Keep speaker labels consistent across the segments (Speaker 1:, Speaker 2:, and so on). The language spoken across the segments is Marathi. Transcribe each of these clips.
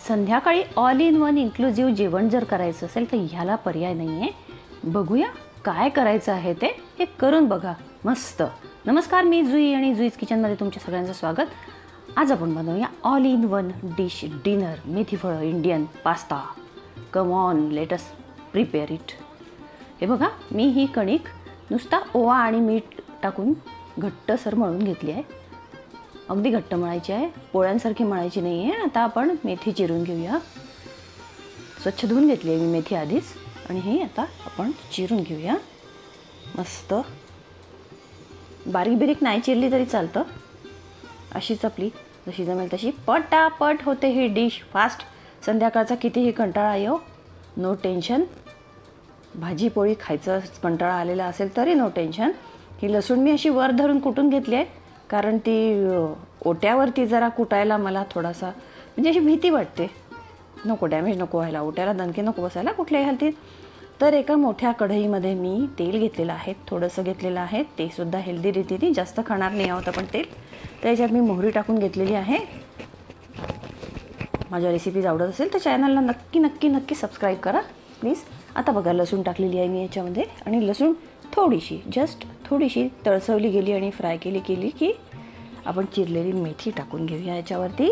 Speaker 1: संध्याकाळी ऑल इन वन इन्क्लुझिव्ह जेवण जर करायचं असेल तर ह्याला पर्याय नाही आहे. बघूया काय करायचं आहे ते, हे करून बघा मस्त. नमस्कार, मी जुई आणि जुईज किचनमध्ये तुमच्या सगळ्यांचं स्वागत. आज आपण बनवूया all in one dish dinner, मेथीफळं Indian pasta. Come on, let us prepare it. हे बघा, मी ही कणिक नुसता ओवा आणि मीठ टाकून घट्टसर मळून घेतली आहे. अगदी घट्ट मळायची आहे, पोळ्यांसारखी मळायची नाही आहे. आता आपण मेथी चिरून घेऊया. स्वच्छ धुवून घेतली आहे मी मेथी आधीच, आणि ही आता आपण चिरून घेऊया मस्त. बारीक बिरीक नाही चिरली तरी चालतं, अशीच आपली जशी जमेल तशी. पटापट होते ही डिश, फास्ट. संध्याकाळचा कितीही कंटाळा येऊ, नो टेन्शन. भाजी पोळी खायचं कंटाळा आलेला असेल तरी नो टेन्शन. ही लसूण मी अशी वर धरून कुटून घेतली आहे, कारण ती ओट्यावरती जरा कुटायला मला थोडासा म्हणजे अशी भीती वाटते. नको, डॅमेज नको व्हायला, ओट्याला दणके नको बसायला कुठल्याही हालतीत. तर एका मोठ्या कढईमध्ये मी तेल घेतलेलं आहे, थोडंसं घेतलेलं आहे. ते सुद्धा हेल्दी रीतीने, जास्त खाणार नाही आहोत आपण तेल. त्याच्यात मी मोहरी टाकून घेतलेली आहे. माझ्या रेसिपीज आवडत असेल तर चॅनलला नक्की नक्की नक्की सबस्क्राईब करा प्लीज. आता बघा, लसूण टाकलेली आहे मी याच्यामध्ये, आणि लसूण थोडीशी, जस्ट थोडीशी तळसवली गेली आणि फ्राय केली की आपण चिरलेली मेथी टाकून घेऊया याच्यावरती.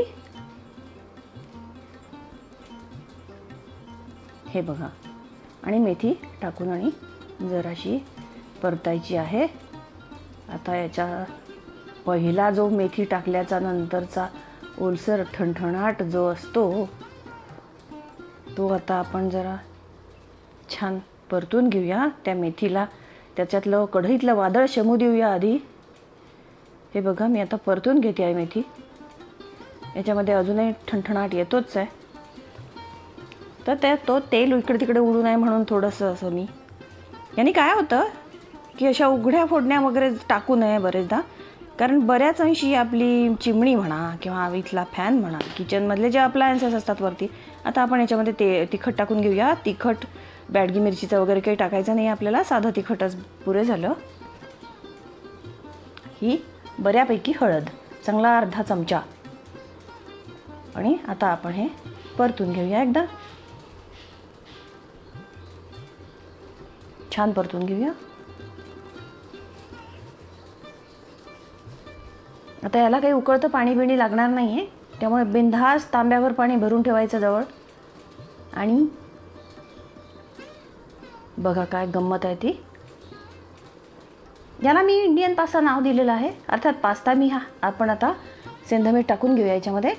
Speaker 1: हे बघा, आणि मेथी टाकून आणि जराशी परतायची आहे. आता याच्या पहिला जो मेथी टाकल्याचा नंतरचा ओलसर ठणठणाट जो असतो तो आता आपण जरा छान परतून घेऊया. त्या मेथीला त्याच्यातलं कढईतलं वादळ शमू देऊया आधी. हे बघा, मी आता परतून घेते आहे मेथी. याच्यामध्ये अजूनही ठणठणाट येतोच आहे, तर तो तेल इकडे तिकडे उडू नये म्हणून थोडंसं असं मी, याने काय होतं की अशा उघड्या फोडण्या वगैरे टाकू नये बरेचदा, कारण बऱ्याच अंशी आपली चिमणी म्हणा किंवा हवेतला फॅन म्हणा, किचनमधले जे अप्लायन्सेस असतात वरती. आता आपण याच्यामध्ये तिखट टाकून घेऊया. तिखट बॅडगी मिरचीचं वगैरे काही टाकायचं नाही आपल्याला, साधं तिखटच पुरे झालं. ही बऱ्यापैकी हळद, चांगला अर्धा चमचा. आणि आता आपण हे परतून घेऊया, एकदा छान परतून घेऊया. आता याला काही उकळतं पाणी बिणी लागणार नाही आहे, त्यामुळे बिनधास्त तांब्यावर पाणी भरून ठेवायचं जवळ. आणि बघा काय गंमत आहे ती. याला मी इंडियन पास्ता नाव दिलेलं आहे, अर्थात पास्ता आपण आता सेंधमीठ टाकून घेऊया याच्यामध्ये.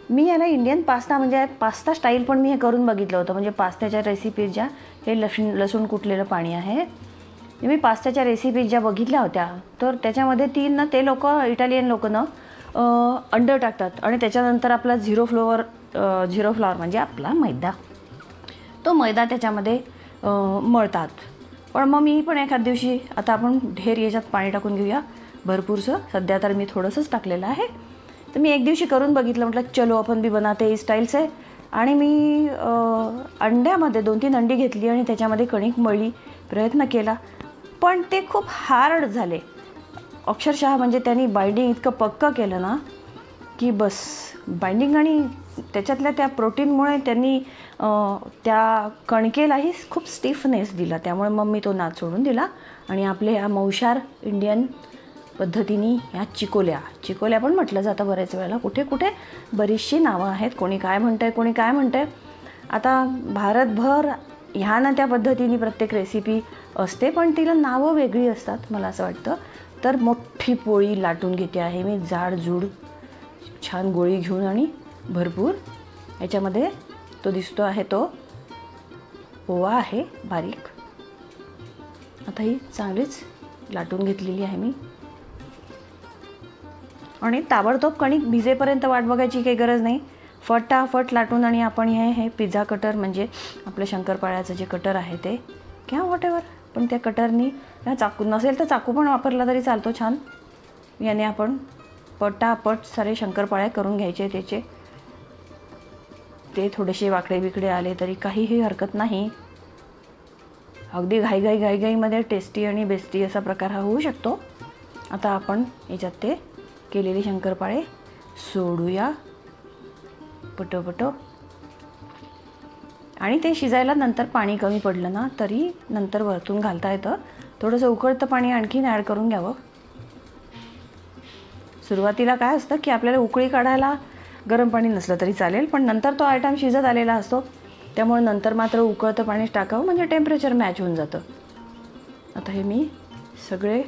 Speaker 1: मी याला इंडियन पास्ता म्हणजे पास्ता स्टाईल पण मी हे करून बघितलं होतं. म्हणजे पास्त्याच्या रेसिपीज ज्या, हे लसूण कुटलेलं पाणी आहे. मी पास्त्याच्या रेसिपीज ज्या बघितल्या होत्या तर त्याच्यामध्ये ते लोक, इटालियन लोक ना अंडं टाकतात आणि त्याच्यानंतर आपला झिरो फ्लोअर म्हणजे आपला मैदा, तो मैदा त्याच्यामध्ये मळतात. पण मग मी पण एखाद दिवशी, आता आपण ढेर याच्यात पाणी टाकून घेऊया भरपूरसं. सध्या तर मी थोडंसंच टाकलेलं आहे. तर मी एक दिवशी करून बघितलं, म्हटलं चलो आपण भी बनाते ही स्टाईल से. आणि मी अंड्यामध्ये 2-3 अंडी घेतली आणि त्याच्यामध्ये कणिक मळली, प्रयत्न केला, पण ते खूप हार्ड झाले अक्षरशः. म्हणजे त्यांनी बाइंडिंग इतकं पक्कं केलं ना की बस. बाइंडिंग आणि त्याच्यातल्या त्या प्रोटीनमुळे त्यांनी त्या कणकेलाही खूप स्टिफनेस दिला. त्यामुळे मग मी तो नाद सोडून दिला आणि आपले ह्या मौशार इंडियन पद्धतीने ह्या चिकोल्या पण म्हटलं जातं बऱ्याच वेळेला. कुठे कुठे बरीचशी नावं आहेत, कोणी काय म्हणतंय. आता भारतभर ह्या ना त्या पद्धतीने प्रत्येक रेसिपी असते, पण तिला नावं वेगळी असतात मला असं वाटतं. तर मोठी पोळी लाटून घेते आहे मी, जाडजूड छान गोळी घेऊन, आणि भरपूर याच्यामध्ये तो दिसतो आहे तो ओवा आहे बारीक. आता ही चांगलीच लाटून घेतलेली आहे मी. आणि ताबडतोब कणिक भिजेपर्यंत वाट बघायची काही गरज नाही, फटाफट लाटून. आणि आपण हे पिझ्झा कटर म्हणजे आपलं शंकरपाळ्याचं जे कटर आहे ते किंवा व्हॉटेवर, पण त्या कटरनी, या चाकू नसेल तर चाकू पण वापरला तरी चालतो छान. याने आपण पटापट सारे शंकरपाळ्या करून घ्यायचे त्याचे. ते थोडेसे वाकडे बिकडे आले तरी काहीही हरकत नाही. अगदी घाईमध्ये टेस्टी आणि बेस्टी असा प्रकार हा होऊ शकतो. आता आपण याच्यात ते केलेले शंकरपाळे सोडूया पटोपटो. आणि ते शिजायला नंतर पाणी कमी पडलं ना तरी नंतर वरतून घालता येतं. थोडंसं उकळतं पाणी आणखीन ॲड करून घ्यावं. सुरुवातीला काय असतं की आपल्याला उकळी काढायला गरम पाणी नसलं तरी चालेल, पण नंतर तो आयटम शिजत आलेला असतो, त्यामुळे नंतर मात्र उकळतं पाणीच टाकावं, म्हणजे टेम्परेचर मॅच होऊन जातं. आता हे मी सगळे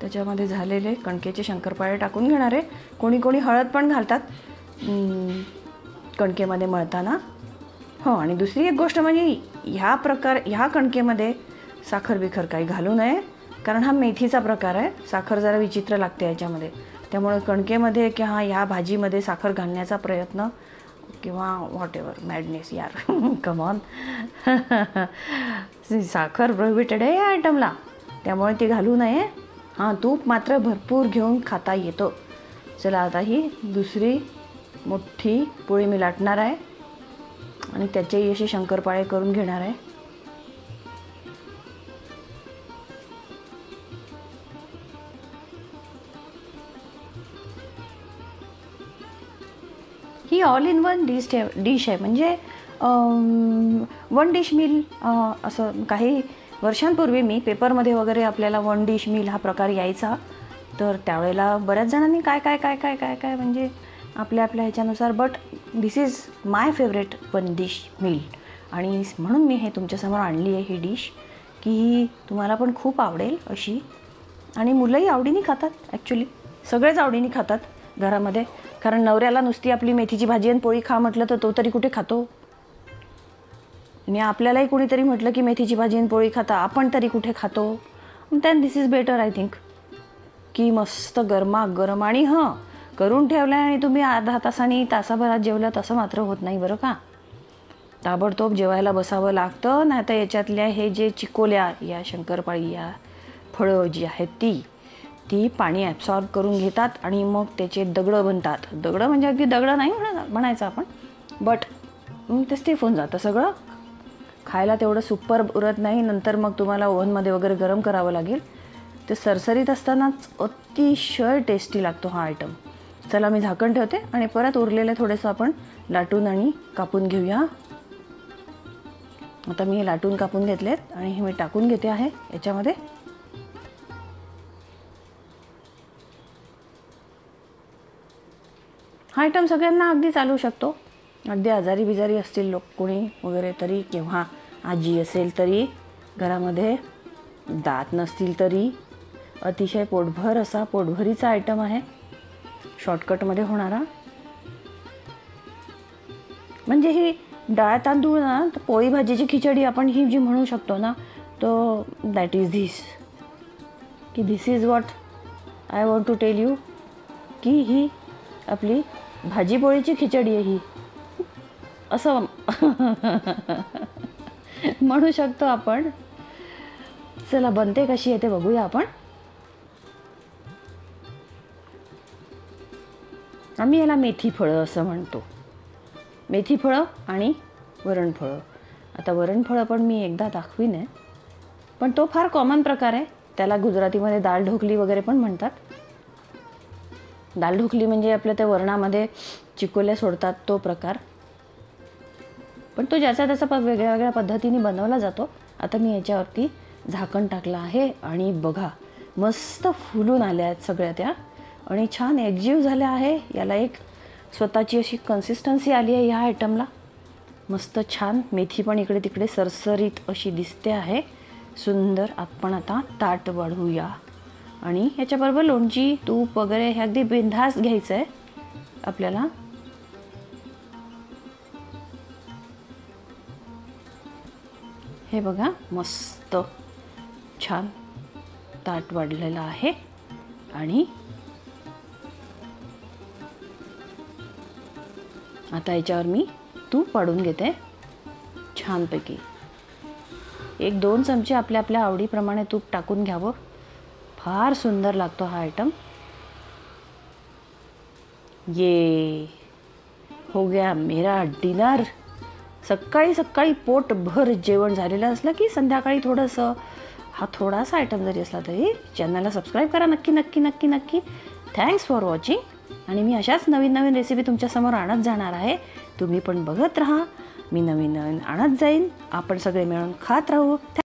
Speaker 1: त्याच्यामध्ये झालेले कणकेचे शंकरपाळे टाकून घेणार आहे. कोणी कोणी हळद पण घालतात कणकेमध्ये मळताना. हो, आणि दुसरी एक गोष्ट म्हणजे ह्या कणकेमध्ये साखर बिखर काही घालू नये, कारण हा मेथीचा प्रकार आहे. साखर जरा विचित्र लागते याच्यामध्ये, त्यामुळे कणकेमध्ये किंवा ह्या भाजीमध्ये साखर घालण्याचा प्रयत्न किंवा व्हॉट एव्हर मॅडनेस यार कमॉन साखर प्रोहिबिटेड आहे या आयटमला, त्यामुळे ती घालू नये. हां, तूप मात्र भरपूर घेऊन खाता येतं. चला, आता ही दुसरी मोठी पोळी मी लाटणार आहे आणि त्याचेही असे शंकरपाळे करून घेणार आहे. ही ऑल इन वन डिश आहे, म्हणजे वन डिश मील. असं काही वर्षांपूर्वी मी पेपरमध्ये वगैरे आपल्याला वन डिश मील हा प्रकार यायचा, तर त्यावेळेला बऱ्याच जणांनी काय काय काय काय काय काय म्हणजे आपल्या ह्याच्यानुसार, but this is my favourite one dish meal, आणि म्हणून मी हे तुमच्यासमोर आणली आहे ही डिश, की ही तुम्हाला पण खूप आवडेल अशी. आणि मुलंही आवडीने खातात, ॲक्च्युली सगळेच आवडीने खातात घरामध्ये, कारण नवऱ्याला नुसती आपली मेथीची भाजी आणि पोळी खा म्हटलं तर तो तरी कुठे खातो. आणि आपल्यालाही कोणीतरी म्हटलं की मेथीची भाजी आणि पोळी खाता, आपण तरी कुठे खातो. Than this is better I think, की मस्त गरमागरम. आणि हां, करून ठेवलं आहे आणि तुम्ही अर्धा तासाने तासाभरात जेवलं तसं मात्र होत नाही बरं का. ताबडतोब जेवायला बसावं लागतं, नाही तर याच्यातल्या हे जे चिकोल्या या शंकरपाळी या फळं जी आहेत ती पाणी ॲब्सॉर्ब करून घेतात आणि मग त्याचे दगडं बनतात. दगडं म्हणजे अगदी दगडं नाही म्हणायचं आपण, बट ते स्टिफ होऊन जातं सगळं. खायला तेवढं सुपर उरत नाही, नंतर मग तुम्हाला ओव्हनमध्ये वगैरे गरम करावं लागेल. ते सरसरीत असतानाच अतिशय टेस्टी लागतो हा आयटम. चला, मी झाकण ठेवते आणि परत उरलेलं थोडंसं आपण लाटून आणि कापून घेऊया. आता मी हे लाटून कापून घेतलेत आणि हे मी टाकून घेते आहे याच्यामध्ये. हा आयटम सगळ्यांना अगदी चालू शकतो. अगदी आजारी बिजारी असतील लोक कोणी वगैरे तरी, किंवा आजी असेल तरी घरामध्ये, दात नसतील तरी, अतिशय पोटभर असा पोटभरीचा आयटम आहे, शॉर्टकटमध्ये होणारा. म्हणजे ही डाळ तांदूळ ना, पोळी भाजीची खिचडी आपण ही जी म्हणू शकतो ना, तो दॅट इज धिस, की this is what I want to tell you, की ही आपली भाजी पोळीची खिचडी आहे ही, असं म्हणू शकतो आपण. चला, बनते कशी आहे ते बघूया आपण. आम्ही याला मेथी फळं असं म्हणतो, मेथी फळं आणि वरणफळं. आता वरणफळं पण मी एकदा दाखवीन आहे, पण तो फार कॉमन प्रकार आहे. त्याला गुजरातीमध्ये दाल ढोकली वगैरे पण म्हणतात. दाल ढोकली म्हणजे आपल्या त्या वरणामध्ये चिकोल्या सोडतात तो प्रकार, पण तो ज्याचा त्याचा वेगळ्या वेगळ्या पद्धतीने बनवला जातो. आता मी याच्यावरती झाकण टाकलं आहे आणि बघा मस्त फुलून आल्या आहेत सगळ्या त्या, आणि छान एकजीव झाल्या आहे. याला एक स्वतःची अशी कन्सिस्टन्सी आली आहे ह्या आयटमला. मस्त छान मेथी पण इकडे तिकडे सरसरीत अशी दिसते आहे, सुंदर. आपण आता ताट वाढवूया आणि ह्याच्याबरोबर लोणची तूप वगैरे हे अगदी बिनधास्त घ्यायचं आहे आपल्याला. हे बघा मस्त छान ताट वाढलेलं आहे. आणि आता याच्यावर मी तूप वाढून घेते छानपैकी. 1-2 चमचे आपल्या आपल्या आवडीप्रमाणे तूप टाकून घ्यावं. फार सुंदर लागतो हा आयटम. ये हो गया मेरा डिनर. सकाळी सकाळी पोटभर जेवण झालेलं असलं की संध्याकाळी थोडंसं हा थोडासा आयटम जरी असला तरी चॅनलला सबस्क्राईब करा नक्की नक्की नक्की नक्की. Thanks for watching. आणि मी अशाच नवीन नवीन रेसिपी तुमच्यासमोर आणत जाणार आहे. तुम्ही पण बघत राहा मी नवीन नवीन आणत जाईन, आपण सगळे मिळून खात राहू.